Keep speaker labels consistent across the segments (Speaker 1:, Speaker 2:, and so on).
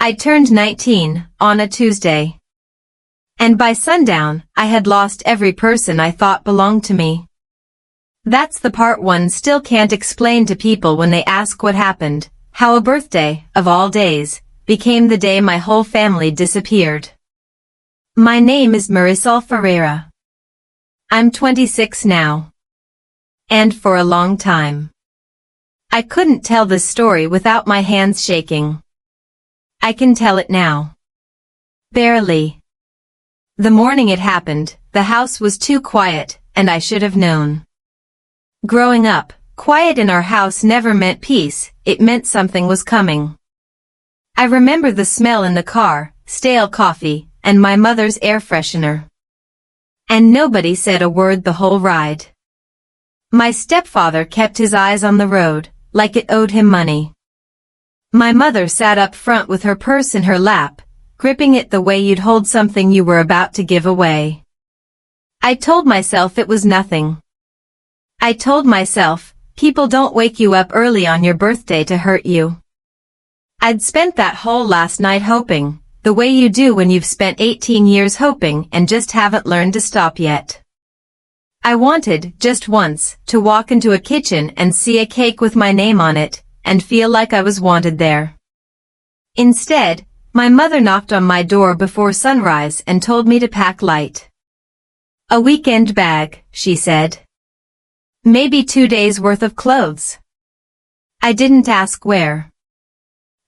Speaker 1: I turned 19 on a Tuesday. And by sundown, I had lost every person I thought belonged to me. That's the part one still can't explain to people when they ask what happened, how a birthday, of all days, became the day my whole family disappeared. My name is Marisol Ferreira. I'm 26 now. And for a long time, I couldn't tell this story without my hands shaking. I can tell it now. Barely. The morning it happened, the house was too quiet, and I should have known. Growing up, quiet in our house never meant peace, it meant something was coming. I remember the smell in the car, stale coffee, and my mother's air freshener. And nobody said a word the whole ride. My stepfather kept his eyes on the road, like it owed him money. My mother sat up front with her purse in her lap, gripping it the way you'd hold something you were about to give away. I told myself it was nothing. I told myself, people don't wake you up early on your birthday to hurt you. I'd spent that whole last night hoping, the way you do when you've spent 18 years hoping and just haven't learned to stop yet. I wanted, just once, to walk into a kitchen and see a cake with my name on it, and feel like I was wanted there. Instead, my mother knocked on my door before sunrise and told me to pack light. A weekend bag, she said. Maybe 2 days worth of clothes. I didn't ask where.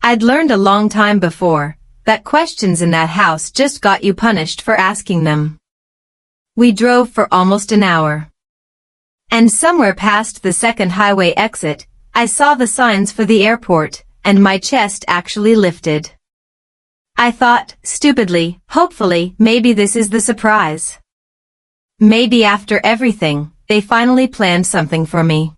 Speaker 1: I'd learned a long time before, that questions in that house just got you punished for asking them. We drove for almost an hour. And somewhere past the second highway exit, I saw the signs for the airport, and my chest actually lifted. I thought, stupidly, hopefully, maybe this is the surprise. Maybe after everything, they finally planned something for me.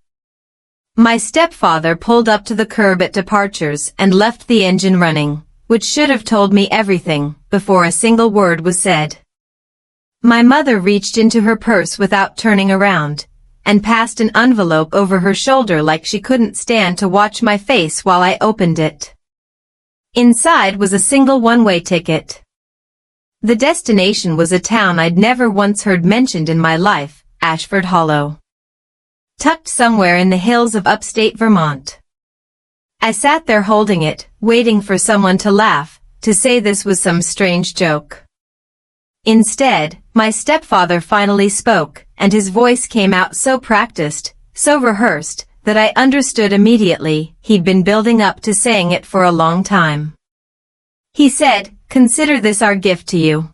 Speaker 1: My stepfather pulled up to the curb at departures and left the engine running, which should have told me everything, before a single word was said. My mother reached into her purse without turning around, and passed an envelope over her shoulder like she couldn't stand to watch my face while I opened it. Inside was a single one-way ticket. The destination was a town I'd never once heard mentioned in my life, Ashford Hollow. Tucked somewhere in the hills of upstate Vermont. I sat there holding it, waiting for someone to laugh, to say this was some strange joke. Instead, my stepfather finally spoke, and his voice came out so practiced, so rehearsed, that I understood immediately he'd been building up to saying it for a long time. He said, "Consider this our gift to you.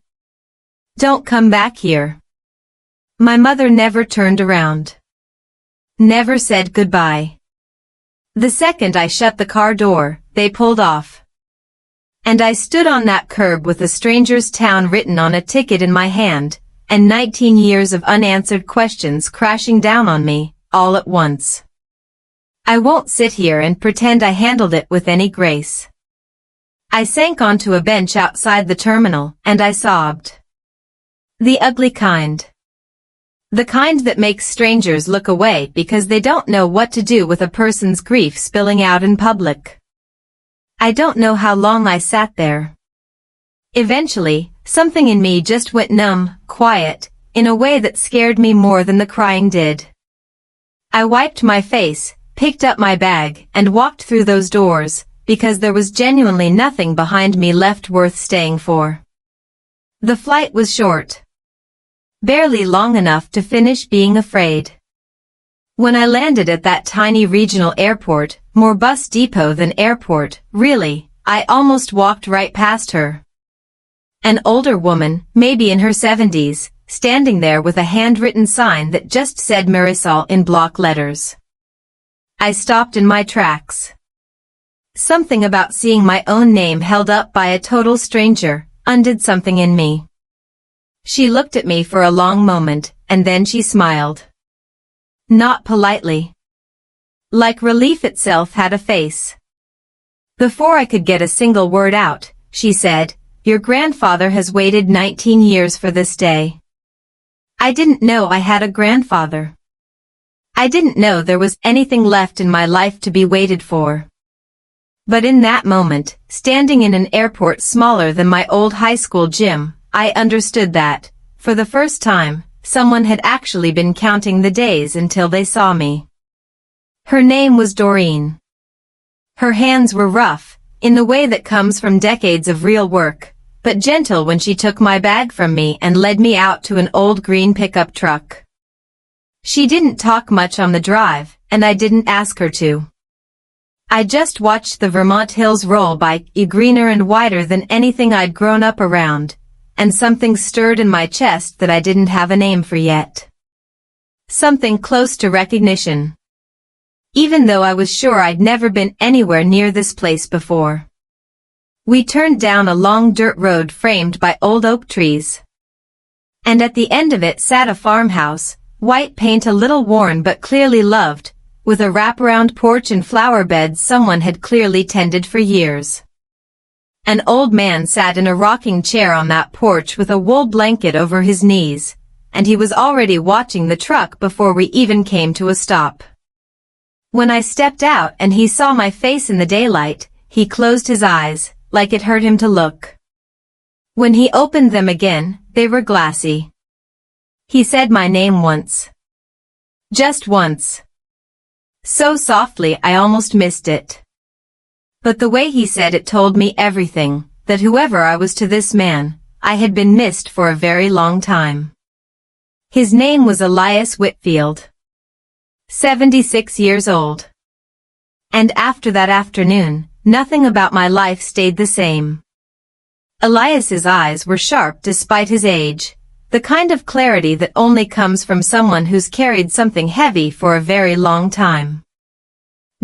Speaker 1: Don't come back here." My mother never turned around. Never said goodbye. The second I shut the car door, they pulled off. And I stood on that curb with a stranger's town written on a ticket in my hand, and 19 years of unanswered questions crashing down on me, all at once. I won't sit here and pretend I handled it with any grace. I sank onto a bench outside the terminal, and I sobbed. The ugly kind. The kind that makes strangers look away because they don't know what to do with a person's grief spilling out in public. I don't know how long I sat there. Eventually, something in me just went numb, quiet, in a way that scared me more than the crying did. I wiped my face, picked up my bag, and walked through those doors, because there was genuinely nothing behind me left worth staying for. The flight was short. Barely long enough to finish being afraid. When I landed at that tiny regional airport, more bus depot than airport, really, I almost walked right past her. An older woman, maybe in her 70s, standing there with a handwritten sign that just said Marisol in block letters. I stopped in my tracks. Something about seeing my own name held up by a total stranger undid something in me. She looked at me for a long moment, and then she smiled. Not politely. Like relief itself had a face. Before I could get a single word out, she said, "Your grandfather has waited 19 years for this day." I didn't know I had a grandfather. I didn't know there was anything left in my life to be waited for. But in that moment, standing in an airport smaller than my old high school gym, I understood that, for the first time, someone had actually been counting the days until they saw me. Her name was Doreen. Her hands were rough, in the way that comes from decades of real work, but gentle when she took my bag from me and led me out to an old green pickup truck. She didn't talk much on the drive, and I didn't ask her to. I just watched the Vermont hills roll by, greener and wider than anything I'd grown up around, and something stirred in my chest that I didn't have a name for yet. Something close to recognition. Even though I was sure I'd never been anywhere near this place before. We turned down a long dirt road framed by old oak trees. And at the end of it sat a farmhouse, white paint a little worn but clearly loved, with a wraparound porch and flower beds someone had clearly tended for years. An old man sat in a rocking chair on that porch with a wool blanket over his knees, and he was already watching the truck before we even came to a stop. When I stepped out and he saw my face in the daylight, he closed his eyes, like it hurt him to look. When he opened them again, they were glassy. He said my name once. Just once. So softly I almost missed it. But the way he said it told me everything, that whoever I was to this man, I had been missed for a very long time. His name was Elias Whitfield. 76 years old. And after that afternoon, nothing about my life stayed the same. Elias's eyes were sharp despite his age, the kind of clarity that only comes from someone who's carried something heavy for a very long time.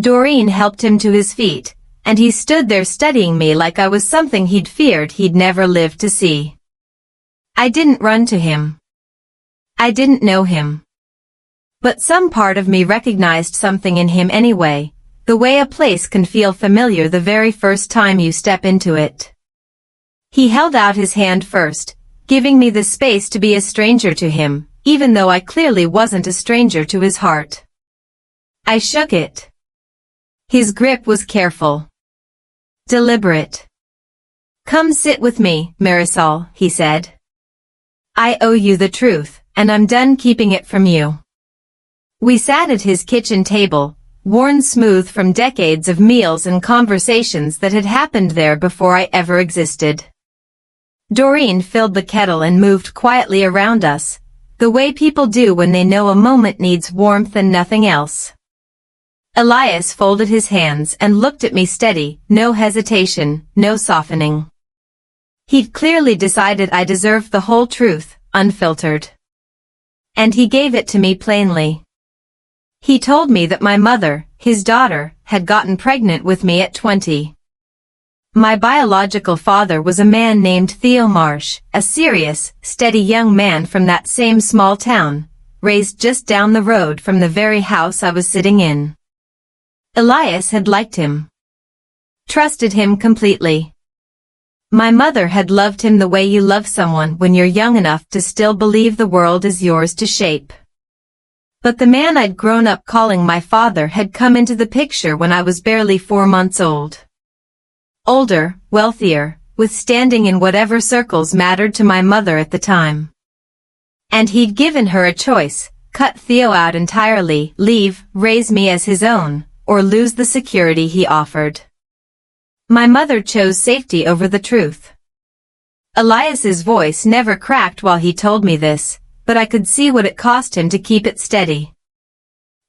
Speaker 1: Doreen helped him to his feet, and he stood there studying me like I was something he'd feared he'd never live to see. I didn't run to him. I didn't know him. But some part of me recognized something in him anyway, the way a place can feel familiar the very first time you step into it. He held out his hand first, giving me the space to be a stranger to him, even though I clearly wasn't a stranger to his heart. I shook it. His grip was careful. Deliberate. "Come sit with me, Marisol," he said. "I owe you the truth, and I'm done keeping it from you." We sat at his kitchen table, worn smooth from decades of meals and conversations that had happened there before I ever existed. Doreen filled the kettle and moved quietly around us, the way people do when they know a moment needs warmth and nothing else. Elias folded his hands and looked at me steady, no hesitation, no softening. He'd clearly decided I deserved the whole truth, unfiltered. And he gave it to me plainly. He told me that my mother, his daughter, had gotten pregnant with me at 20. My biological father was a man named Theo Marsh, a serious, steady young man from that same small town, raised just down the road from the very house I was sitting in. Elias had liked him. Trusted him completely. My mother had loved him the way you love someone when you're young enough to still believe the world is yours to shape. But the man I'd grown up calling my father had come into the picture when I was barely 4 months old. Older, wealthier, with standing in whatever circles mattered to my mother at the time. And he'd given her a choice, cut Theo out entirely, leave, raise me as his own, or lose the security he offered. My mother chose safety over the truth. Elias's voice never cracked while he told me this, but I could see what it cost him to keep it steady.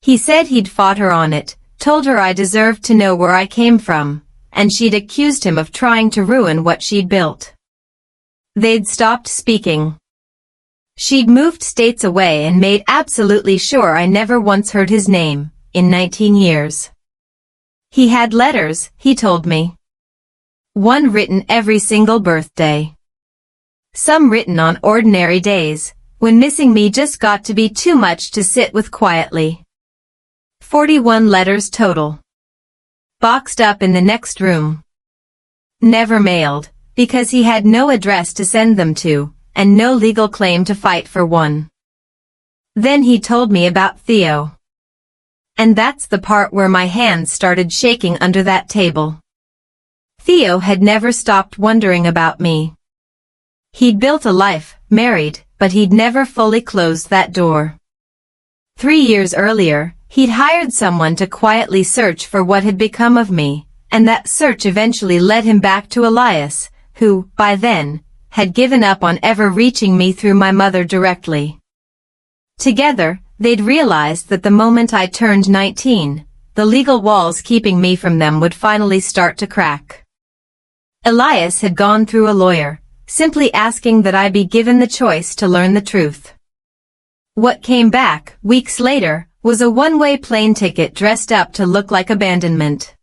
Speaker 1: He said he'd fought her on it, told her I deserved to know where I came from, and she'd accused him of trying to ruin what she'd built. They'd stopped speaking. She'd moved states away and made absolutely sure I never once heard his name, in 19 years. He had letters, he told me. One written every single birthday. Some written on ordinary days, when missing me just got to be too much to sit with quietly. 41 letters total. Boxed up in the next room. Never mailed, because he had no address to send them to, and no legal claim to fight for one. Then he told me about Theo. And that's the part where my hands started shaking under that table. Theo had never stopped wondering about me. He'd built a life, married, but he'd never fully closed that door. 3 years earlier, he'd hired someone to quietly search for what had become of me, and that search eventually led him back to Elias, who, by then, had given up on ever reaching me through my mother directly. Together, they'd realized that the moment I turned 19, the legal walls keeping me from them would finally start to crack. Elias had gone through a lawyer, simply asking that I be given the choice to learn the truth. What came back, weeks later, was a one-way plane ticket dressed up to look like abandonment.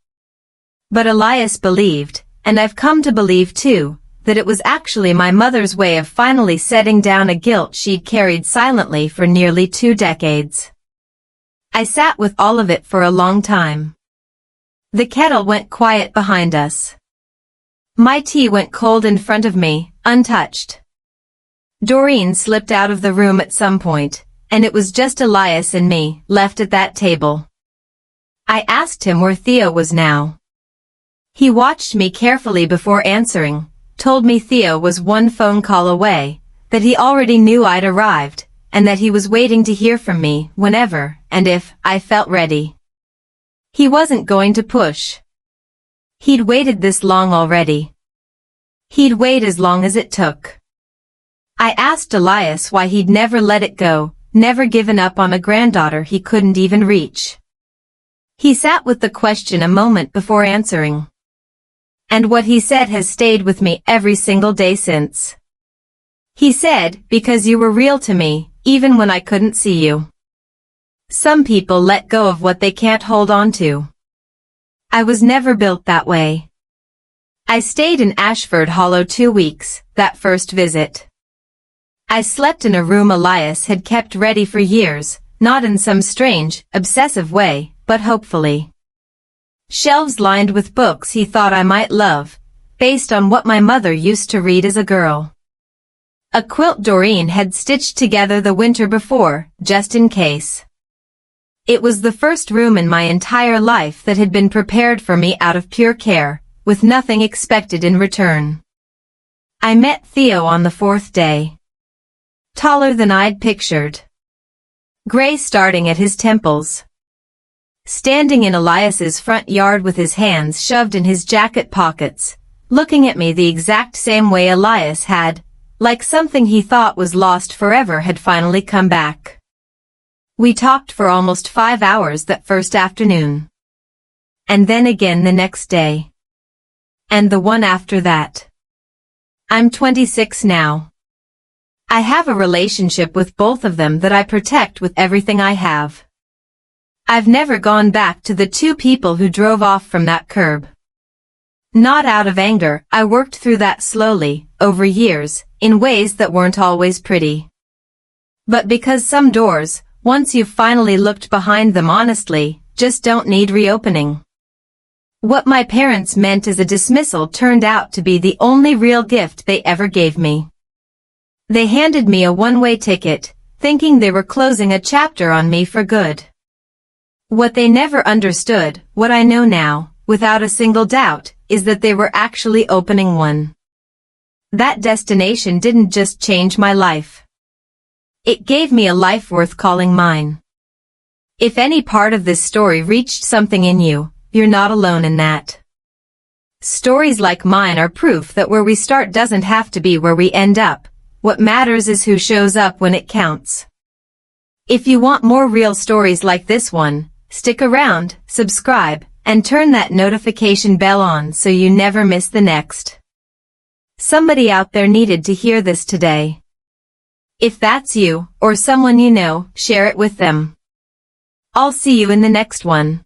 Speaker 1: But Elias believed, and I've come to believe too, that it was actually my mother's way of finally setting down a guilt she'd carried silently for nearly 2 decades. I sat with all of it for a long time. The kettle went quiet behind us. My tea went cold in front of me, untouched. Doreen slipped out of the room at some point, and it was just Elias and me, left at that table. I asked him where Theo was now. He watched me carefully before answering, told me Theo was one phone call away, that he already knew I'd arrived, and that he was waiting to hear from me whenever, and if, I felt ready. He wasn't going to push. He'd waited this long already. He'd wait as long as it took. I asked Elias why he'd never let it go, never given up on a granddaughter he couldn't even reach. He sat with the question a moment before answering. And what he said has stayed with me every single day since. He said, because you were real to me, even when I couldn't see you. Some people let go of what they can't hold on to. I was never built that way. I stayed in Ashford Hollow 2 weeks, that first visit. I slept in a room Elias had kept ready for years, not in some strange, obsessive way, but hopefully. Shelves lined with books he thought I might love, based on what my mother used to read as a girl. A quilt Doreen had stitched together the winter before, just in case. It was the first room in my entire life that had been prepared for me out of pure care, with nothing expected in return. I met Theo on the 4th day. Taller than I'd pictured. Gray starting at his temples. Standing in Elias's front yard with his hands shoved in his jacket pockets, looking at me the exact same way Elias had, like something he thought was lost forever had finally come back. We talked for almost 5 hours that first afternoon. And then again the next day. And the one after that. I'm 26 now. I have a relationship with both of them that I protect with everything I have. I've never gone back to the 2 people who drove off from that curb. Not out of anger, I worked through that slowly, over years, in ways that weren't always pretty. But because some doors, once you've finally looked behind them honestly, just don't need reopening. What my parents meant as a dismissal turned out to be the only real gift they ever gave me. They handed me a one-way ticket, thinking they were closing a chapter on me for good. What they never understood, what I know now, without a single doubt, is that they were actually opening one. That destination didn't just change my life. It gave me a life worth calling mine. If any part of this story reached something in you, you're not alone in that. Stories like mine are proof that where we start doesn't have to be where we end up. What matters is who shows up when it counts. If you want more real stories like this one, stick around, subscribe, and turn that notification bell on so you never miss the next. Somebody out there needed to hear this today. If that's you, or someone you know, share it with them. I'll see you in the next one.